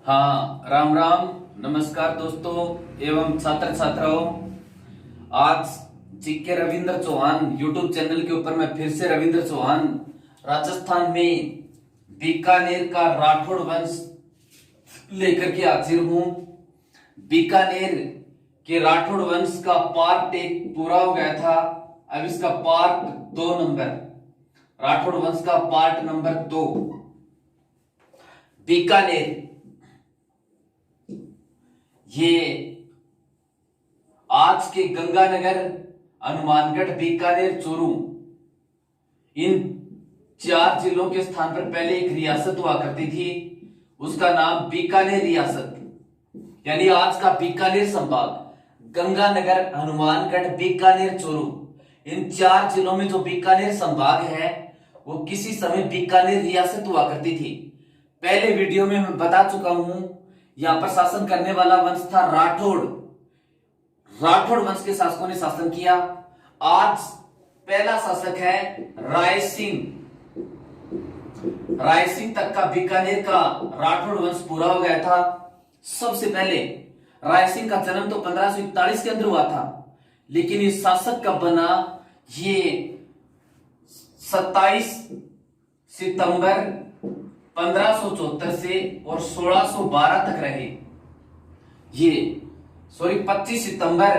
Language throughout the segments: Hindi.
हाँ, राम राम। नमस्कार दोस्तों एवं छात्र छात्राओं। आज GK Ravindra Chauhan YouTube channel के ऊपर मैं फिर से रविंद्र चौहान राजस्थान में बीकानेर का राठौड़ वंश लेकर के हाजिर हूं। बीकानेर के राठौड़ वंश का पार्ट 1 पूरा हो गया था। अब इसका पार्ट 2 नंबर, राठौड़ वंश का पार्ट नंबर 2 बीकानेर। ये आज के गंगानगर, हनुमानगढ़, बीकानेर, चूरू, इन 4 जिलों के स्थान पर पहले एक रियासत हुआ करती थी। उसका नाम बीकानेर रियासत, यानी आज का बीकानेर संभाग। गंगानगर, हनुमानगढ़, बीकानेर, चूरू, इन 4 जिलों में जो बीकानेर संभाग है वो किसी समय बीकानेर रियासत हुआ करती थी। पहले वीडियो में मैं बता चुका हूं, यहां पर शासन करने वाला वंश था राठौड़। राठौड़ वंश के शासकों ने शासन किया। आज पहला शासक है राय सिंह। राय सिंह तक का बीकानेर का राठौड़ वंश पूरा हो गया था। सबसे पहले राय सिंह का जन्म तो 1541 के अंदर हुआ था, लेकिन इस शासक का बना ये 27 सितंबर 1574 से और 1612 तक रहे। ये 25 सितंबर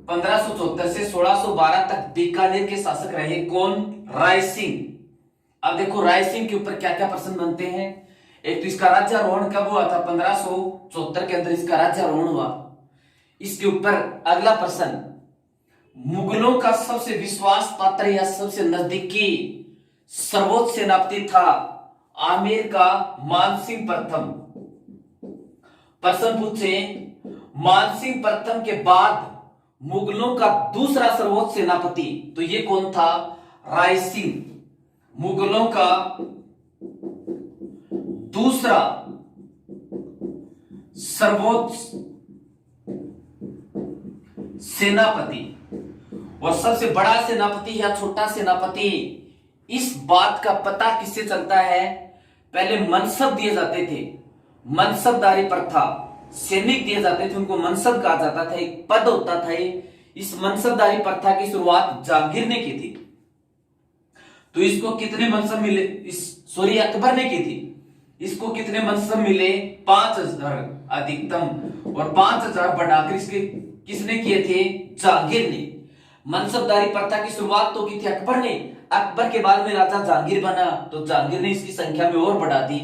1574 से 1612 तक बीकानेर के शासक रहे। कौन? राय सिंह। अब देखो राय सिंह के ऊपर क्या क्या प्रश्न बनते हैं। एक तो इसका राज्यारोहण कब हुआ था? 1574 के अंदर इसका राज्यारोहण हुआ। इसके ऊपर अगला प्रश्न, मुगलों का सबसे विश्वास पात्र या सबसे नजदीकी सर्वोच्च सेनापति था आमेर का मानसिंह प्रथम। प्रश्न पूछे, मानसिंह प्रथम के बाद मुगलों का दूसरा सर्वोच्च सेनापति, तो ये कौन था? राय सिंह। मुगलों का दूसरा सर्वोच्च सेनापति और सबसे बड़ा सेनापति या छोटा सेनापति, इस बात का पता किससे चलता है? पहले मनसब दिए जाते थे, मनसबदारी प्रथा, सैनिक दिए जाते थे, उनको मनसब कहा जाता था, एक पद होता था। इस मनसबदारी प्रथा की शुरुआत जहांगीर ने की थी। तो इसको कितने मनसब मिले? अकबर ने की थी। इसको कितने मनसब मिले? 5000 अधिकतम, और 5000 बढ़ाकर इसके किसने किए थे? जहांगीर ने। मनसबदारी प्रथा की शुरुआत तो की थी अकबर ने। अकबर के बाद में राजा जहांगीर बना, तो जहांगीर ने इसकी संख्या में और बढ़ा दी।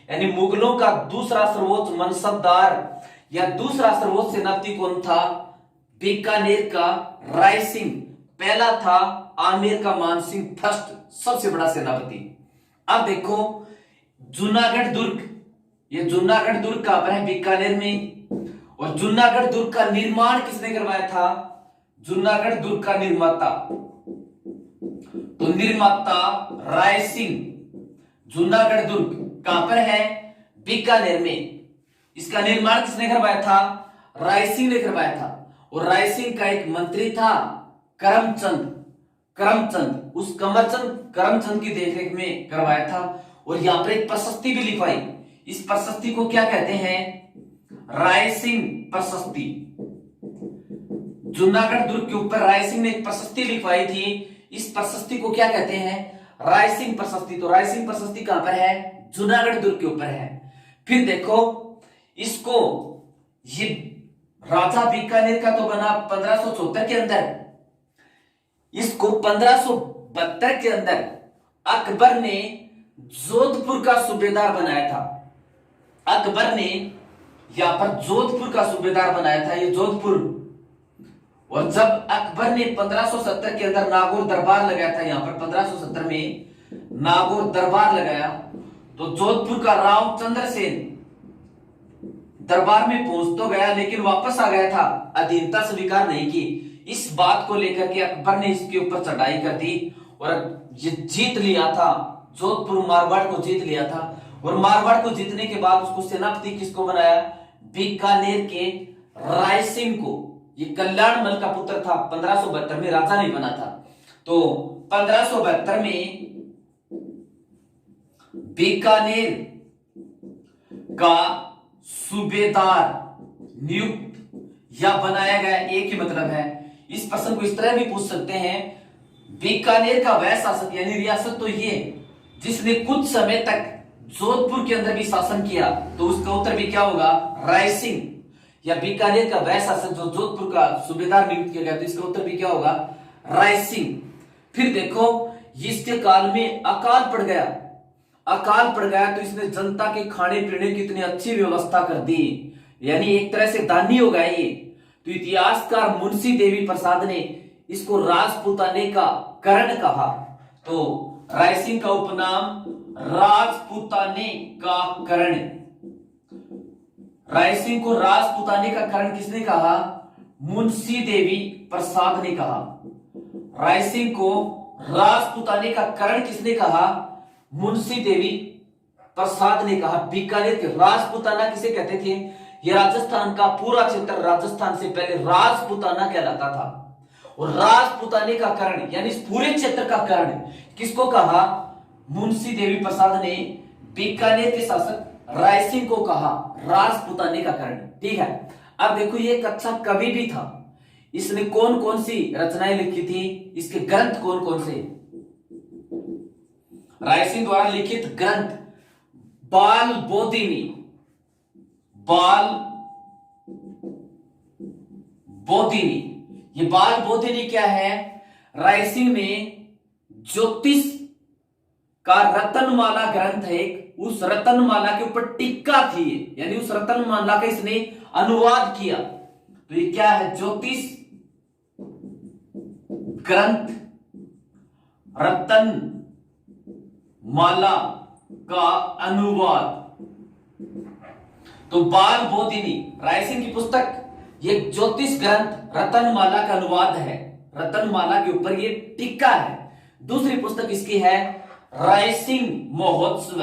यानी मुगलों का दूसरा सर्वोच्च मनसबदार या दूसरा सर्वोच्च सेनापति कौन था? बीकानेर का राय सिंह। पहला था आमेर का मानसिंह फर्स्ट, सबसे बड़ा सेनापति। अब देखो जूनागढ़ दुर्ग, ये जूनागढ़ दुर्ग कहां पर है? बीकानेर में। और जूनागढ़ दुर्ग का निर्माण किसने करवाया था? जूनागढ़ दुर्ग का निर्माता, तो निर्माता राय सिंह। जूनागढ़ दुर्ग कहां पर है? बीकानेर में। इसका निर्माण किसने करवाया था? राय सिंह ने करवाया था। और राय सिंह का एक मंत्री था करमचंद। करमचंद, उस करमचंद की देखरेख में करवाया था। और यहां पर एक प्रशस्ति भी लिखवाई। इस प्रशस्ति को क्या कहते हैं? राय सिंह प्रशस्ति। जूनागढ़ दुर्ग के ऊपर राय सिंह ने एक प्रशस्ति लिखवाई थी। इस प्रशस्ति को क्या कहते हैं? राय सिंह प्रशस्ति। तो राय सिंह प्रशस्ति कहां पर है? जूनागढ़ दुर्ग के ऊपर है। फिर देखो इसको, ये राजा बीकानेर का तो बना 1574 के अंदर। इसको 1572 के अंदर अकबर ने जोधपुर का सूबेदार बनाया था। अकबर ने यहां पर जोधपुर का सूबेदार बनाया था, ये जोधपुर। और जब अकबर ने 1570 के अंदर नागौर दरबार लगाया था, यहां पर 1570 में नागौर दरबार लगाया, तो जोधपुर का रामचंद्र सेन दरबार में पहुंच तो गया, लेकिन वापस आ गया था, अधीनता स्वीकार नहीं की। इस बात को लेकर के अकबर ने इसके ऊपर चढ़ाई कर दी और ये जीत लिया था। जोधपुर मारवाड़ को जीत लिया था। और मारवाड़ को जीतने के बाद उसको सेनापति किसको बनाया? बीकानेर के राय सिंह को। ये कल्याणमल का पुत्र था, 1572 में राजा नहीं बना था। तो 1572 में बीकानेर का सूबेदार नियुक्त या बनाया गया, एक ही मतलब है। इस प्रश्न को इस तरह भी पूछ सकते हैं, बीकानेर का वह शासक यानी रियासत तो ये जिसने कुछ समय तक जोधपुर के अंदर भी शासन किया, तो उसका उत्तर भी क्या होगा, राय सिंह। या बीकानेर का वह शासक जो जोधपुर का सूबेदार नियुक्त किया गया, तो इसका उत्तर भी क्या होगा, राय सिंह। फिर देखो इसके काल में अकाल पड़ गया, अकाल पड़ गया तो इसने जनता के खाने पीने की इतनी अच्छी व्यवस्था कर दी, यानी एक तरह से दानी हो गया ये। तो इतिहासकार मुंशी देवी प्रसाद ने इसको राजपूताने का करण कहा। तो रायसिंह का उपनाम राजपूताने का करण। रायसिंह को राजपूताने का करण किसने कहा, मुंशी देवी प्रसाद ने कहा। रायसिंह को राजपूताने का करण किसने कहा, मुंशी देवी प्रसाद ने कहा। बीकानेर के राजपूताना किसे कहते थे, यह राजस्थान का पूरा क्षेत्र राजस्थान से पहले राजपूताना कहलाता था। और राजपूताने का करण यानी इस पूरे क्षेत्र का करण किसको कहा, मुंशी देवी प्रसाद ने बीकानेर के शासक रायसिंह को कहा राजपूताने का करण। ठीक है, अब देखो ये एक अच्छा कवि भी था, इसने कौन कौन सी रचनाएं लिखी थी, इसके ग्रंथ कौन कौन से, रायसिंह द्वारा लिखित ग्रंथ बाल बोधिनी, बाल बोधिनी। ये बाल बोधिनी क्या है, रायसिंह ने ज्योतिष का रतनमाला ग्रंथ है, उस रतनमाला के ऊपर टीका थी, यानी उस रतनमाला का इसने अनुवाद किया। तो ये क्या है, ज्योतिष ग्रंथ रतन माला का अनुवाद। तो बाल बोधिनी रायसिंह की पुस्तक, ये ज्योतिष ग्रंथ रतनमाला का अनुवाद है, रतनमाला के ऊपर ये टीका है। दूसरी पुस्तक इसकी है रायसिंह महोत्सव,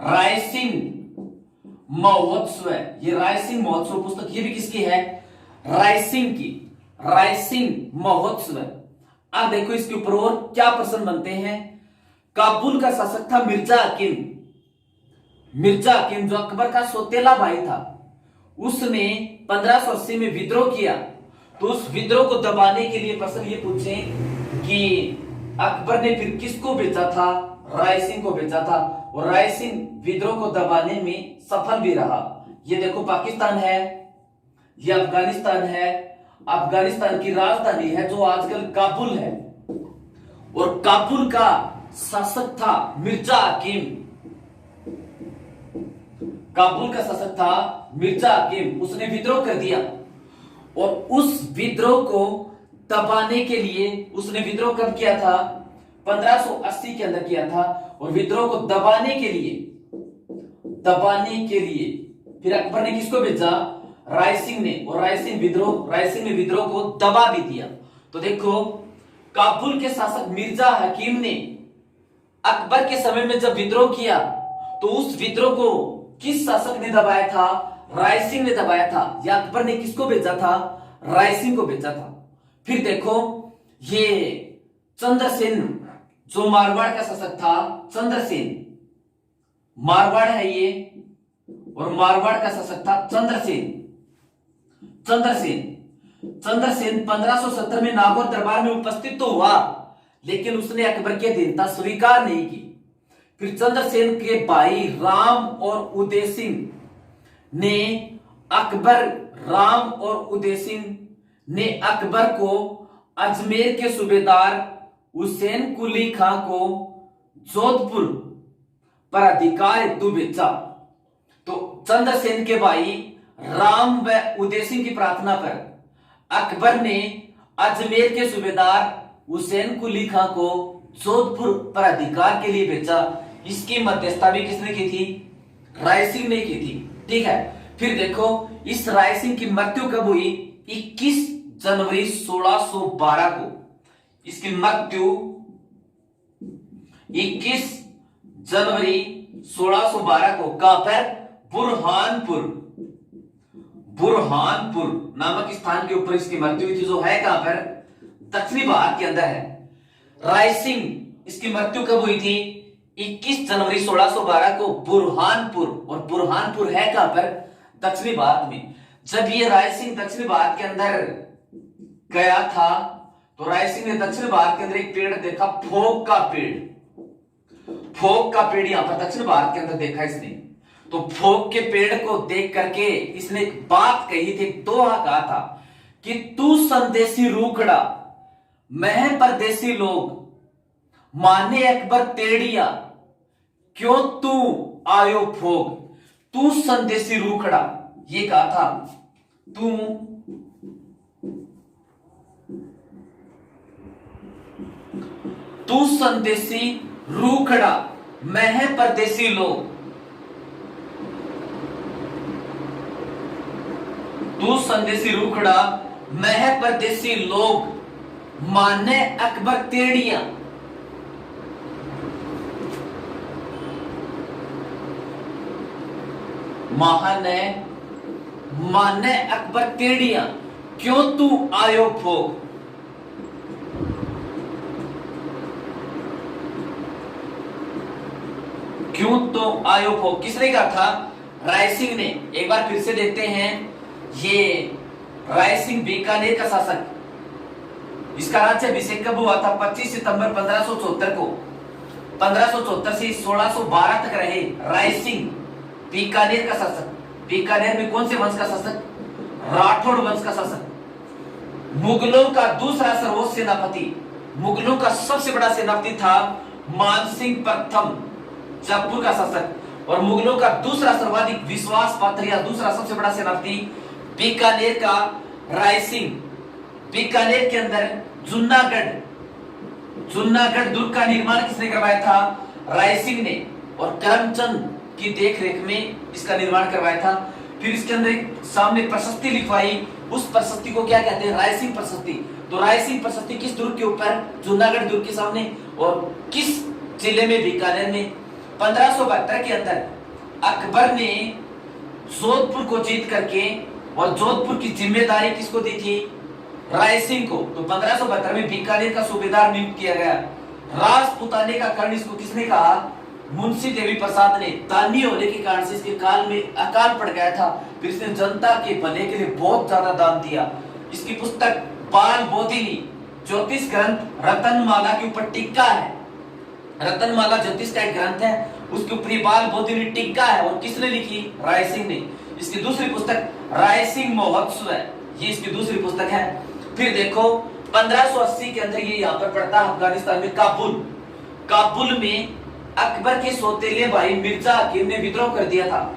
रायसिंह महोत्सव। ये रायसिंह महोत्सव पुस्तक ये भी किसकी है, रायसिंह की, रायसिंह महोत्सव। अब देखो इसके ऊपर और क्या प्रश्न बनते हैं। काबुल का शासक था मिर्जा हकीम, मिर्जा हकीम जो अकबर का सौतेला भाई था, उसने 1580 में विद्रोह किया। तो उस विद्रोह को दबाने के लिए प्रश्न ये पूछे कि अकबर ने फिर किसको भेजा था, रायसिंह को भेजा था, और रायसिंह विद्रोह को दबाने में सफल भी रहा। ये देखो पाकिस्तान है, ये अफगानिस्तान है, अफगानिस्तान की राजधानी है जो आजकल काबुल है, और काबुल का शासक था मिर्जा हकीम, काबुल का शासक था मिर्जा हकीम। उसने विद्रोह कर दिया, और उस विद्रोह को दबाने के लिए उसने विद्रोह कब किया था, 1580 के अंदर किया था। और विद्रोह को दबाने के लिए फिर अकबर ने किसको भेजा, रायसिंह ने, और रायसिंह ने विद्रोह को दबा भी दिया। तो देखो काबुल के शासक मिर्जा हकीम ने अकबर के समय में जब विद्रोह किया, तो उस विद्रोह को किस शासक ने दबाया था, रायसिंह ने दबाया था। या अकबर ने किसको भेजा था, रायसिंह को भेजा था। फिर देखो ये चंद्रसेन जो मारवाड़ का शासक था, चंद्रसेन मारवाड़ है ये, और मारवाड़ का शासक था चंद्रसेन। चंद्रसेन 1570 में नागौर दरबार में उपस्थित तो हुआ, लेकिन उसने अकबर की अधीनता स्वीकार नहीं की। फिर चंद्रसेन के भाई राम और उदय सिंह ने अकबर को अजमेर के सूबेदार हुसैन कुली खां को जोधपुर पर अधिकार हेतु भेजा। तो चंद्रसेन के भाई राम व उदय सिंह की प्रार्थना पर अकबर ने अजमेर के सूबेदार हुसैन कुली खां को जोधपुर पर अधिकार के लिए भेजा। इसकी मध्यस्थता भी किसने की थी, रायसिंह ने की थी। ठीक है, फिर देखो इस रायसिंह की मृत्यु कब हुई, 21 जनवरी 1612 को। इसकी मृत्यु 21 जनवरी 1612 को कहां पर, बुरहानपुर नामक स्थान के ऊपर इसकी मृत्यु हुई थी, जो है कहां पर, दक्षिणी भारत के अंदर है। रायसिंह इसकी मृत्यु कब हुई थी, 21 जनवरी 1612 को बुरहानपुर, और बुरहानपुर है कहां पर? दक्षिणी भारत में। जब ये राय सिंह दक्षिणी भारत के अंदर गया था तो राय सिंह ने दक्षिण भारत के अंदर एक पेड़ देखा, फोक का पेड़। फोक का पेड़ यहां पर दक्षिण भारत के अंदर देखा इसने। तो फोक के पेड़ को देख करके इसने एक बात कही थी, दोहा कहा था कि तू संदेशी रूखड़ा, मैं परदेसी लोग, माने अकबर तेड़िया, क्यों तू आयो भोग। तू संदेशी रूखड़ा, ये कहा था। तू संदेशी रूखड़ा, मैं है परदेसी लोग। तू संदेशी रूखड़ा, मैं है परदेसी लोग, माने अकबर तेड़िया। माने अकबर तेड़िया, क्यों तू आयो भोग। क्यों तो आयो भोग किसने कहा था? राय सिंह ने। एक बार फिर से देखते हैं, ये राय सिंह बीकानेर का शासक, इसका राज्याभिषेक कब हुआ था? 25 सितंबर 1574 को। 1574 से 1612 तक रहे राय सिंह बीकानेर का शासक। बीकानेर में कौन से वंश का शासक? राठौड़ वंश का शासक। मुगलों का दूसरा सर्वोच्च सेनापति, मुगलों का सबसे बड़ा सेनापति था मानसिंह प्रथम, जयपुर का शासक। और मुगलों का दूसरा सर्वाधिक विश्वास पात्र या दूसरा सबसे बड़ा सेनापति बीकानेर का राय सिंह। बीकानेर के अंदर जुन्नागढ़ दुर्ग का निर्माण किसने करवाया था? राय सिंह ने। और करमचंद की देखरेख में इसका निर्माण करवाया था। फिर इसके अंदर एक सामने प्रशस्ति लिखवाई, उस प्रशस्ति को क्या कहते हैं? राय सिंह प्रशस्ति। तो राय सिंह प्रशस्ति किस दुर्ग के ऊपर? जुन्नागढ़ दुर्ग के सामने। और किस जिले में? बीकानेर में। 1572 के अंदर अकबर ने जोधपुर को जीत करके, और जोधपुर की जिम्मेदारी किसको दी थी? राय सिंह को। तो 1572 में बीकानेर का सूबेदार नियुक्त किया गया। राजपुताने का कर्ण इसको किसने कहा? मुंशी देवी प्रसाद ने। दानी होने के कारण से इसके काल में अकाल पड़ गया था, फिर इसने जनता के भले के लिए बहुत ज्यादा दान दिया। इसकी पुस्तक बाल बोधिनी ज्योतिष ग्रंथ रतनमाला के ऊपर टिक्का है। रतनमाला ज्योतिष का एक ग्रंथ है, उसके ऊपर बाल बोधिनी टिक्का है। और किसने लिखी? राय सिंह ने। इसकी दूसरी पुस्तक राय सिंह महोत्सव है, ये इसकी दूसरी पुस्तक है। फिर देखो 1580 के अंदर ये यहाँ पर पड़ता है अफगानिस्तान में काबुल में अकबर के सौतेले भाई मिर्जा हकीम ने विद्रोह कर दिया था।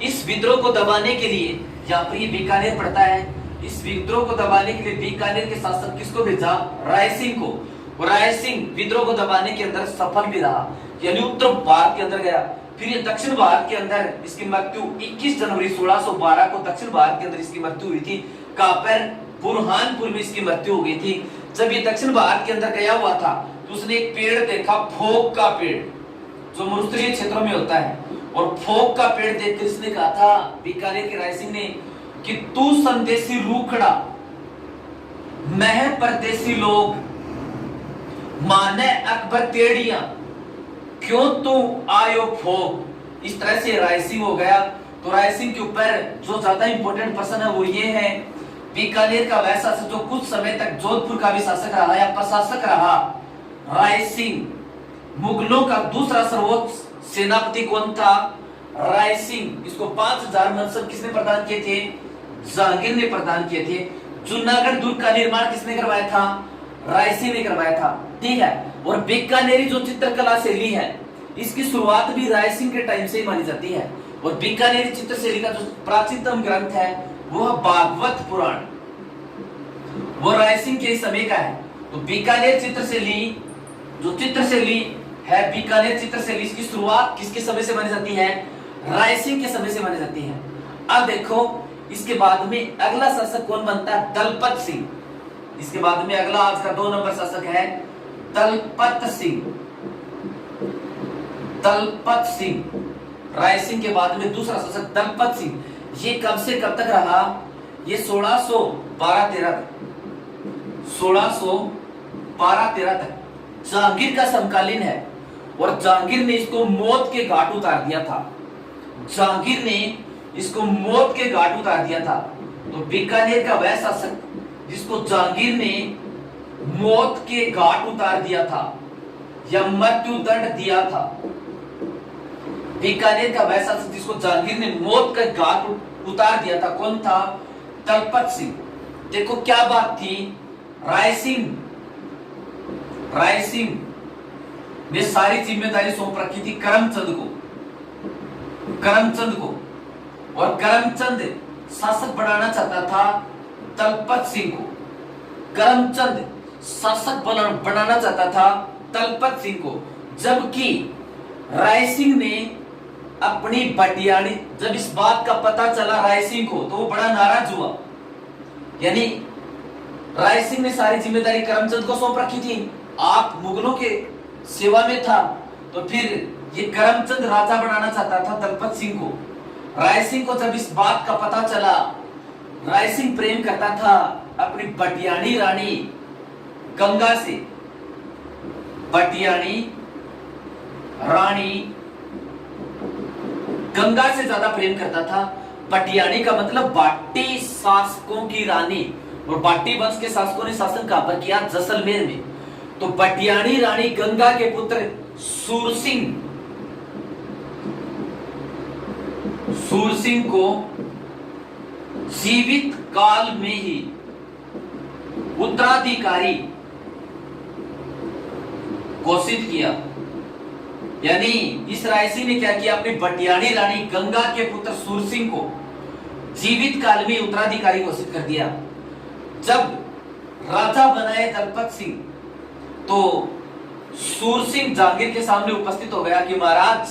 इस विद्रोह को दबाने के लिए यहाँ पर ये बीकानेर पड़ता है। इस विद्रोह को दबाने के लिए बीकानेर के शासक किसको भेजा? राय सिंह को। और राय सिंह विद्रोह को दबाने के अंदर सफल भी रहा, यानी उत्तर भारत के अंदर गया। फिर ये दक्षिण भारत के अंदर इसकी मृत्यु 21 जनवरी 1612 को दक्षिण भारत के अंदर इसकी मृत्यु हुई थी। कहां पर? बुरहानपुर में इसकी मृत्यु हो गई थी। जब ये दक्षिण भारत के अंदर गया हुआ था तो उसने एक पेड़ देखा, फोक का पेड़, जो मरुस्थलीय क्षेत्रों में होता है। और फोक का पेड़ देखकर इसने कहा था बीकानेर के राय सिंह ने कि तू संदेशी रूखड़ा, मैं परदेसी लोग, माने अकबर तेड़िया, क्यों तू आयो फोक। इस तरह से राय सिंह हो गया। तो राय सिंह के ऊपर जो ज्यादा इंपॉर्टेंट पर्सन है वो ये है बीकानेर का वह शासक जो कुछ समय तक जोधपुर का भी शासक रहा या प्रशासक रहा, राय सिंह। मुगलों का दूसरा सर्वोच्च सेनापति कौन था? राय सिंह। इसको 5000 मनसब किसने प्रदान किए थे? जहांगीर ने प्रदान किए थे। जुन्नागढ़ दुर्ग का निर्माण किसने करवाया था? राय सिंह ने करवाया था। ठीक है। और बीकानेरी जो चित्रकला शैली है, इसकी शुरुआत भी राय सिंह के टाइम से ही मानी जाती है। और बीकानेरी चित्र शैली का जो प्राचीनतम ग्रंथ है वह भागवत पुराण, वो राय सिंह के समय का है। तो बीकानेर चित्र शैली, जो चित्र शैली है बीकानेर चित्र शैली, इसकी शुरुआत किसके समय से मानी जाती है? राय सिंह के समय से मानी जाती है। अब देखो इसके बाद में अगला शासक कौन बनता है? दलपत सिंह। इसके बाद में अगला आज का 2 नंबर शासक है दलपत सिंह। दलपत सिंह, राय सिंह के बाद में दूसरा शासक दलपत सिंह। ये कब से कब तक रहा? ये 1612-13 तक, 1612-13 तक जहांगीर का समकालीन है। और जहांगीर ने इसको मौत के घाट उतार दिया था। जहांगीर ने इसको मौत के घाट उतार दिया था। तो बीकानेर का वह शासक जिसको जहांगीर ने मौत के घाट उतार दिया था या मृत्यु दंड दिया था, बीकानेर का वह शासक जिसको जहांगीर ने मौत का घाट उतार दिया था, कौन था? दलपत सिंह। देखो क्या बात थी, रायसिंह ने सारी जिम्मेदारी सौंप रखी थी करमचंद को, और करमचंद शासक बनाना चाहता था दलपत सिंह को। करमचंद शासक बनाना चाहता था दलपत सिंह को, जबकि रायसिंह ने अपनी बटियाणी, जब इस बात का पता चला रायसिंह को तो वो बड़ा नाराज हुआ। यानी रायसिंह ने सारी जिम्मेदारी करमचंद को सौंप रखी थी, आप मुगलों के सेवा में था, तो फिर ये करमचंद राजा बनाना चाहता था दलपत सिंह को। रायसिंह को जब इस बात का पता चला, रायसिंह प्रेम करता था अपनी बटियाणी रानी गंगा से। बटियाणी रानी गंगा से ज्यादा प्रेम करता था। बटियाणी का मतलब बाटी शासकों की रानी, और बाटी वंश के शासकों ने शासन कहां पर किया? जैसलमेर में। तो बटियाणी रानी गंगा के पुत्र सूरसिंह को जीवित काल में ही उत्तराधिकारी घोषित किया। यानी इस रायसिंह ने क्या किया? अपनी बटियाणी रानी गंगा के पुत्र सूरसिंह को जीवित काल में उत्तराधिकारी घोषित कर दिया। जब राजा बनाए दलपत सिंह, तो सूरसिंह जहांगीर के सामने उपस्थित हो गया कि महाराज,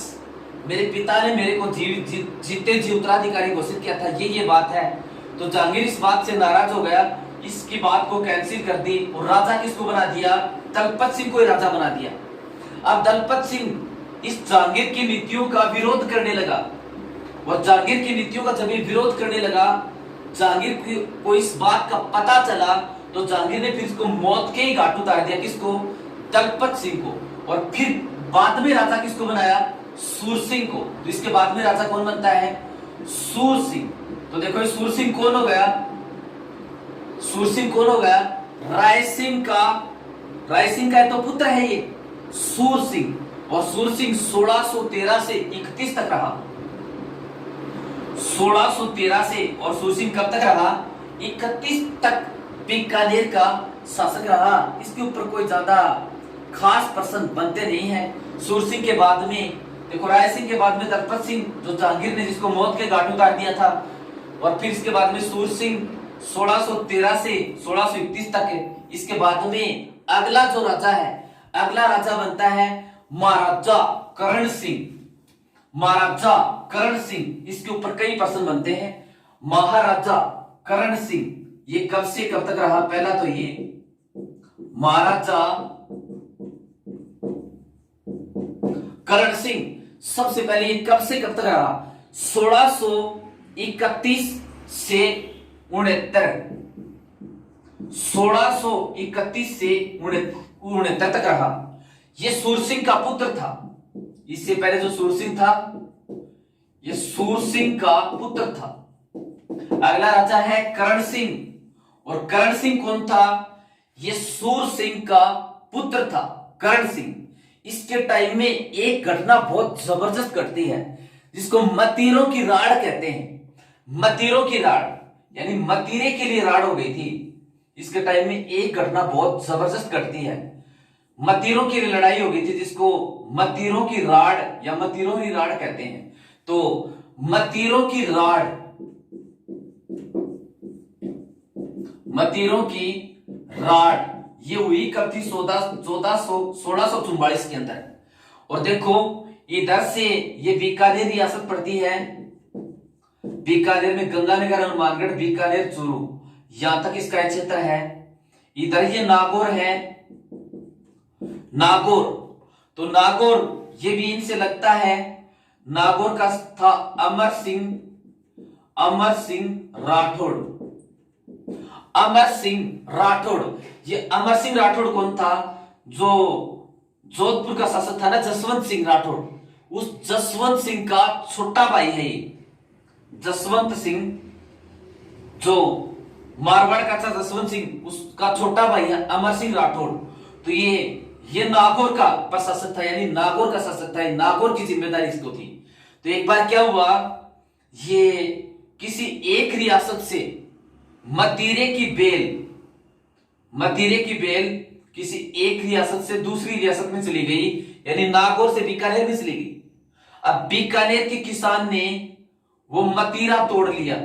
मेरे पिता ने मेरे को जीते जी उत्तराधिकारी घोषित किया था, ये बात है। तो जहांगीर इस बात से नाराज हो गया, इसकी बात को कैंसिल कर दी और राजा किसको बना दिया? दलपत सिंह को ही राजा बना दिया। अब दलपत सिंह इस जहांगीर की नीतियों का विरोध करने लगा, और जहांगीर की नीतियों का जब विरोध करने लगा, जहांगीर को इस बात का पता चला, तो जहांगीर ने फिर इसको मौत के ही घाट उतार दिया। किसको? दलपत सिंह को। और फिर बाद में राजा किसको बनाया? सूरसिंह को। तो इसके बाद में राजा कौन बनता है? सूरसिंह। तो देखो सूरसिंह कौन हो गया? सूरसिंह कौन हो गया? रायसिंह का तो पुत्र है ये सूरसिंह। और सूरसिंह 1613 से 31 तक रहा। 1613 से, और सूरसिंह कब तक रहा? 31 तक बीकानेर का शासक रहा। इसके ऊपर कोई ज्यादा खास पर्सन बनते नहीं है। सूरसिंह के बाद में देखो, रायसिंह के बाद में दलपत सिंह, जो जहांगीर ने जिसको मौत के घाट उतार दिया था, और फिर इसके बाद में सूरसिंह 1613 से 1631 तक है। इसके बाद में अगला जो राजा है, अगला राजा बनता है महाराजा करण सिंह। महाराजा करण सिंह, इसके ऊपर कई पर्सन बनते हैं। महाराजा करण सिंह ये कब से कब तक रहा? पहला तो ये महाराजा करण सिंह सबसे पहले ये कब से कब तक रहा? 1631 से 69। 1631 से 69 तक रहा। ये सूरसिंह का पुत्र था। इससे पहले जो सूरसिंह था, ये सूरसिंह का पुत्र था। अगला राजा है करण सिंह, और करण सिंह कौन था? ये सूरसिंह का पुत्र था करण सिंह। इसके टाइम में एक घटना बहुत जबरदस्त घटती है, जिसको मतीरों की राड़ कहते हैं। मतीरों की राड़, यानी मतीरे के लिए राड़ हो गई थी। इसके टाइम में एक घटना बहुत जबरदस्त घटती है, मतीरों की लड़ाई हो गई थी, जिसको मतीरों की राड़ या मतीरों की राड़ कहते हैं। तो मतीरों की राड़, मतीरों की राड़ ये हुई कब थी? 1644 के अंदर। और देखो इधर से ये बीकानेर रियासत पड़ती है। बीकानेर में गंगानगर, हनुमानगढ़, बीकानेर, चूरू, यहां तक इसका क्षेत्र है। इधर ये नागौर है, नागौर। तो नागौर ये भी इनसे लगता है। नागौर का था अमर सिंह राठौड़। अमर सिंह राठौड़, ये अमर सिंह राठौड़ कौन था? जो जोधपुर का शासक था ना जसवंत सिंह राठौड़, उस जसवंत सिंह का छोटा भाई है ये। जसवंत सिंह जो मारवाड़ का था, जसवंत सिंह उसका छोटा भाई है अमर सिंह राठौड़। तो ये नागौर का प्रशासक था, यानी नागौर का शासक था, नागौर की जिम्मेदारी इसको थी। तो एक बार क्या हुआ, ये किसी एक रियासत से मतीरे की बेल किसी एक रियासत से दूसरी रियासत में चली गई, यानी नागौर से बीकानेर में चली गई। अब बीकानेर के किसान ने वो मतीरा तोड़ लिया,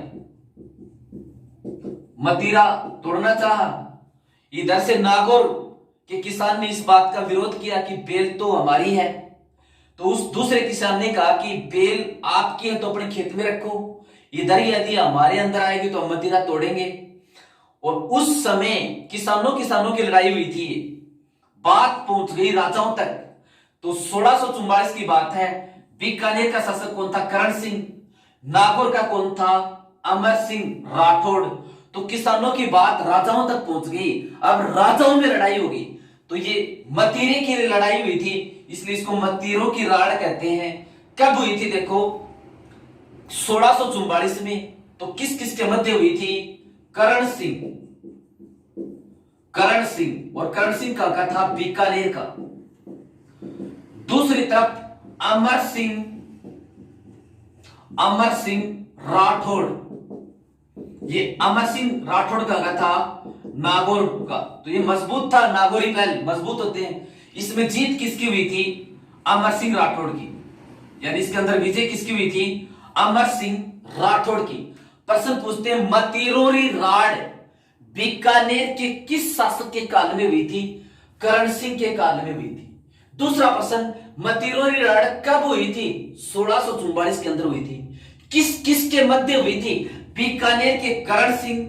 मतीरा तोड़ना चाहा। इधर से नागौर के किसान ने इस बात का विरोध किया कि बेल तो हमारी है। तो उस दूसरे किसान ने कहा कि बेल आपकी है तो अपने खेत में रखो, इधर यदि हमारे अंदर आएगी तो हम मतीरा तोड़ेंगे। और उस समय किसानों की लड़ाई हुई थी, बात पहुंच गई राजाओं तक। तो 1644 की बात है। बीकानेर का शासक कौन था? करण सिंह। नागौर का कौन था? अमर सिंह राठौड़। तो किसानों की बात राजाओं तक पहुंच गई। अब राजाओं में लड़ाई होगी। तो ये मतीरे की लड़ाई हुई थी, इसलिए इसको मतीरों की राड़ कहते हैं। कब हुई थी? देखो 1644 में। तो किस किस के मध्य हुई थी? करण सिंह और करण सिंह का था बीकानेर का। दूसरी तरफ अमर सिंह राठौड़, ये अमर सिंह राठौड़ का था नागौर का। तो ये मजबूत था, नागौरी महल मजबूत होते हैं। इसमें जीत किसकी हुई थी? अमर सिंह राठौड़ की, यानी इसके अंदर विजय किसकी हुई थी? अमर सिंह राठौड़ की। प्रश्न पूछते हैं, मतीरोरी राड़ बीकानेर के किस शासक के काल में हुई थी? करण सिंह के काल में हुई थी। दूसरा प्रश्न, मतीरोरी राड़ कब हुई थी? 1644 के अंदर हुई थी। किस किस के मध्य हुई थी? बीकानेर के करण सिंह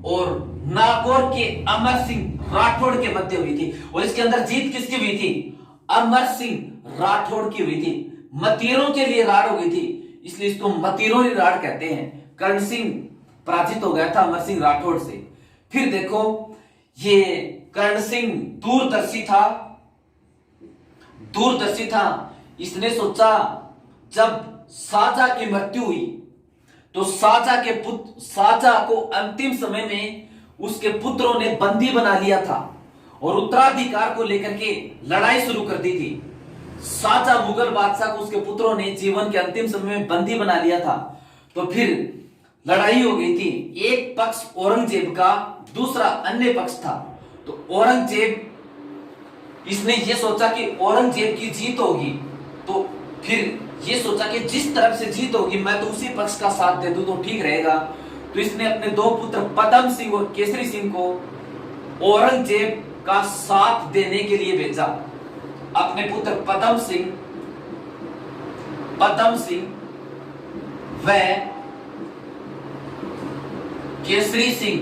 और नागौर के अमर सिंह राठौड़ के मध्य हुई थी। और इसके अंदर जीत किसकी हुई थी? अमर सिंह राठौड़ की हुई थी। मतीरों के लिए राड़ हो गई थी, इसलिए इसको मतीरोरी राड़ कहते हैं। करण सिंह पराजित हो गया था अमर सिंह राठौड़ से। फिर देखो, ये करण सिंह दूरदर्शी था। इसने सोचा जब शाहजहां की मृत्यु हुई तो शाहजहां को अंतिम समय में उसके पुत्रों ने बंदी बना लिया था और उत्तराधिकार को लेकर के लड़ाई शुरू कर दी थी। शाहजहां मुगल बादशाह को उसके पुत्रों ने जीवन के अंतिम समय में बंदी बना लिया था। तो फिर लड़ाई हो गई थी। एक पक्ष औरंगजेब का, दूसरा अन्य पक्ष था। तो औरंगजेब, इसने ये सोचा कि औरंगजेब की जीत होगी, तो फिर ये सोचा कि जिस तरफ से जीत होगी मैं तो उसी पक्ष का साथ दे दूं तो ठीक रहेगा। तो इसने अपने दो पुत्र पद्म सिंह और केसरी सिंह को औरंगजेब का साथ देने के लिए भेजा। अपने पुत्र पद्म सिंह व केसरी सिंह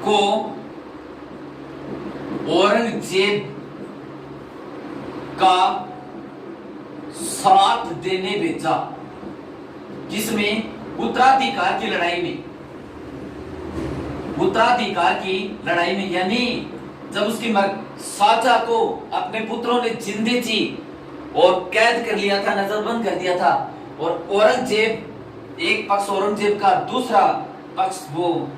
को औरंगजेब का साथ देने भेजा। जिसमें उत्तराधिकार की लड़ाई में यानी जब उसकी शाहजहां को अपने पुत्रों ने जिंदे जी और कैद कर लिया था, नजरबंद कर दिया था। और औरंगजेब, एक पक्ष औरंगजेब का, दूसरा पक्ष वो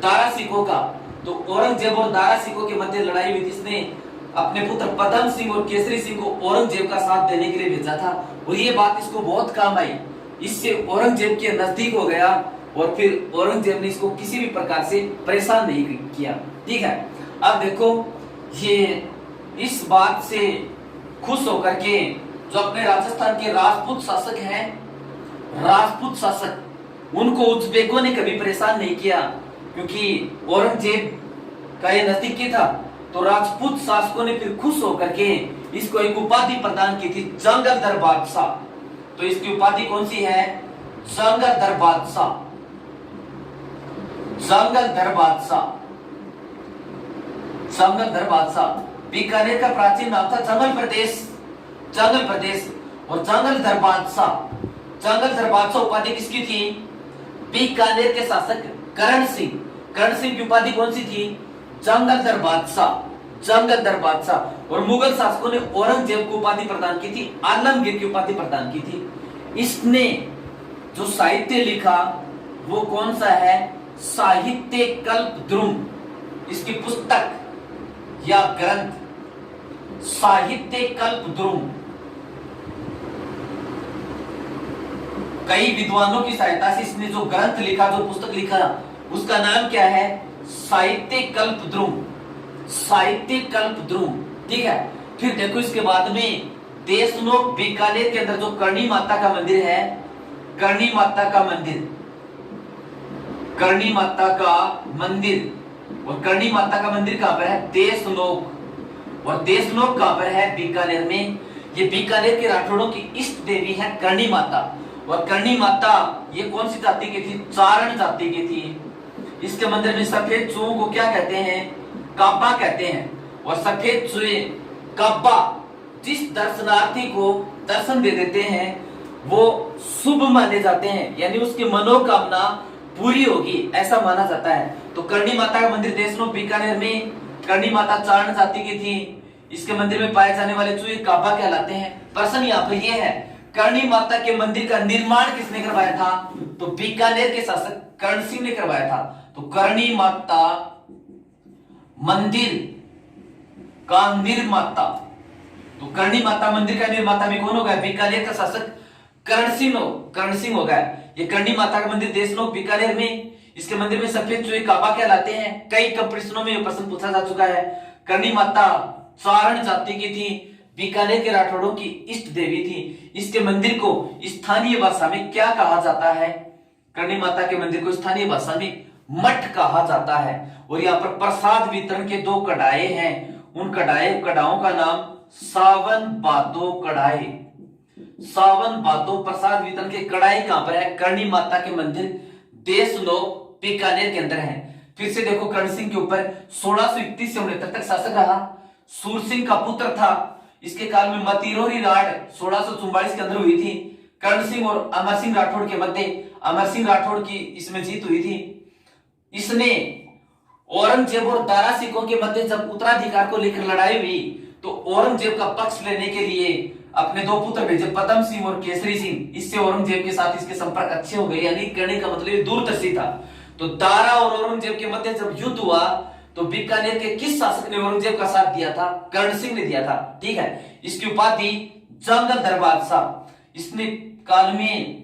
दारा सिखों का। तो औरंगजेब और दारा सिखों के मध्य लड़ाई हुई, जिसने अपने पुत्र पद्म सिंह और केसरी सिंह को औरंगजेब का साथ देने के लिए भेजा था। और ये बात इसको बहुत काम आई, इससे औरंगजेब के नजदीक हो गया और फिर औरंगजेब ने इसको किसी भी प्रकार से परेशान नहीं किया। ठीक है, अब देखो, ये इस बात से खुश होकर के जो अपने राजस्थान के राजपूत शासक, उनको उज्बेकों ने कभी परेशान नहीं किया, क्योंकि औरंगजेब का ये नजदीकी था। तो राजपूत शासकों ने फिर खुश होकर के इसको एक उपाधि प्रदान की थी, जंगलधर बादशाह। तो इसकी उपाधि कौन सी है? जंगलधर बादशाह। बीकानेर का प्राचीन नाम था जंगल प्रदेश। और जंगलधर बादशाह उपाधि किसकी थी? बीकानेर के शासक करण सिंह की उपाधि कौन सी थी? जंगलधर जंगदर बादशाह। और मुगल शासकों ने औरंगजेब को उपाधि प्रदान की थी, आलमगीर की उपाधि प्रदान की थी। इसने जो साहित्य लिखा वो कौन सा है? साहित्य कल्पद्रुम। इसकी पुस्तक या ग्रंथ साहित्य कल्पद्रुम। कई विद्वानों की सहायता से इसने जो ग्रंथ लिखा, जो पुस्तक लिखा, उसका नाम क्या है? साहित्य कल्पद्रुम। साहित्य कल्पद्रुम, ठीक है। फिर देखो इसके बाद में देशनोक बीकानेर के अंदर जो करणी माता का मंदिर है, करणी माता का मंदिर, करणी माता का मंदिर, और करणी माता का मंदिर कहां पर है? देशनोक। और देशनोक कहां पर है? बीकानेर में। ये बीकानेर के राठौड़ों की इष्ट देवी है करणी माता। और करणी माता ये कौन सी जाति की थी? चारण जाति की थी। इसके मंदिर में सफेद चूहों को क्या कहते हैं? काबा कहते हैं। और सफेद चूहे काबा जिस दर्शनार्थी को दर्शन दे देते हैं वो शुभ माने जाते हैं, यानी उसकी मनोकामना पूरी होगी, ऐसा माना जाता है। तो करणी माता का मंदिर देशनोक बीकानेर में। करणी माता चारण जाति की थी। इसके मंदिर में पाए जाने वाले चूहे काबा कहलाते हैं। प्रश्न यहाँ पर यह है, करणी माता के मंदिर का निर्माण किसने करवाया था? तो बीकानेर के शासक कर्ण सिंह ने करवाया था। तो करणी माता मंदिर का निर्माता, तो करणी माता मंदिर का निर्माता भी कौन होगा? बीकानेर का शासक कर्ण सिंह होगा। ये करणी माता का मंदिर देशनोक बीकानेर में। इसके मंदिर में सफेद चूहे काबा कहलाते हैं। कई कंपटीशनों में यह प्रश्न पूछा जा चुका है। करणी माता चारण जाति की थी, बीकानेर के राठौड़ों की इष्ट देवी थी। इसके मंदिर को स्थानीय भाषा में क्या कहा जाता है? करणी माता के मंदिर को स्थानीय भाषा में मठ कहा जाता है। और यहाँ पर प्रसाद वितरण के 2 कड़ाए हैं, उन कड़ाओं का नाम सावन बादो कड़ाए। सावन बादो प्रसाद वितरण के कड़ाई कहां पर है? करणी माता के मंदिर देशनोक बीकानेर के अंदर है। फिर से देखो कर्ण सिंह के ऊपर 1631 से 69 तक शासक रहा। सूर सिंह का पुत्र था। इसके काल में मतिरोरी राड 1644 के अंदर हुई थी। कर्ण सिंह और अमर सिंह राठौड़ के मध्य अमर सिंह राठौड़ की इसमें जीत हुई थी। इसने औरंगजेब और दारा सिखों के मध्य जब उत्तराधिकार को लेकर लड़ाई हुई तो औरंगजेब का पक्ष लेने के लिए अपने 2 पुत्र भेजे, पदम सिंह और केसरी सिंह। इससे औरंगजेब के साथ इसके संपर्क अच्छे हो गए, यानी कहने का मतलब दूरदर्शी था। तो दारा और औरंगजेब के मध्य जब युद्ध हुआ तो बीकानेर के किस शासक ने औरंगजेब का साथ दिया था? कर्ण सिंह ने दिया था, ठीक है। इसकी उपाधि जंगदर बादशाह। इसने काल में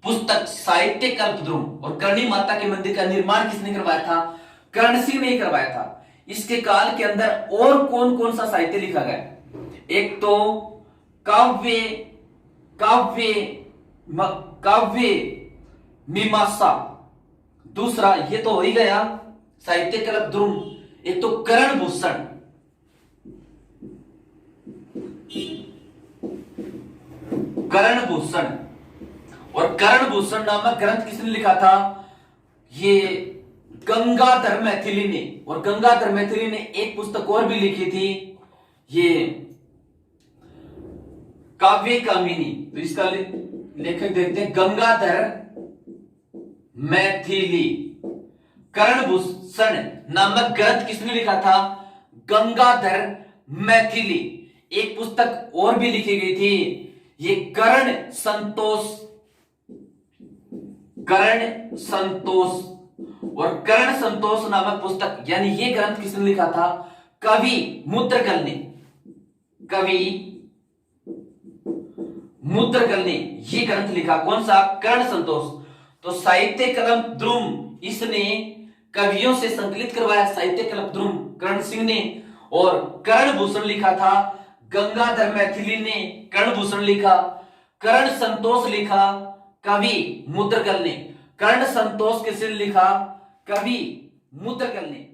पुस्तक साहित्य कल्पद्रुम और करणी माता के मंदिर का निर्माण किसने करवाया था? कर्ण सिंह ने करवाया था। इसके काल के अंदर और कौन कौन सा साहित्य लिखा गया? एक तो काव्य मीमांसा, दूसरा ये तो हो ही गया साहित्य कल्पद्रुम। एक तो कर्ण भूषण, और कर्ण भूषण नामक ग्रंथ किसने लिखा था? ये गंगाधर मैथिली ने। और गंगाधर मैथिली ने एक पुस्तक और भी लिखी थी, ये काव्य कामिनी। तो इसका लेखक देखते हैं, गंगाधर मैथिली। कर्ण भूषण नामक ग्रंथ किसने लिखा था? गंगाधर मैथिली। एक पुस्तक और भी लिखी गई थी, ये कर्ण संतोष और कर्ण संतोष नामक पुस्तक, यानी ये ग्रंथ किसने लिखा था? कवि मुद्रगल ने ये ग्रंथ लिखा। कौन सा? कर्ण संतोष। तो साहित्य कल्पद्रुम इसने कवियों से संकलित करवाया, साहित्य कल्पद्रुम कर्ण सिंह ने। और कर्ण भूषण लिखा था गंगाधर मैथिली ने, कर्ण भूषण लिखा। कर्ण संतोष लिखा कवि मुद्रगल ने। कर्ण संतोष किसने लिखा? कवि मुद्रगल ने।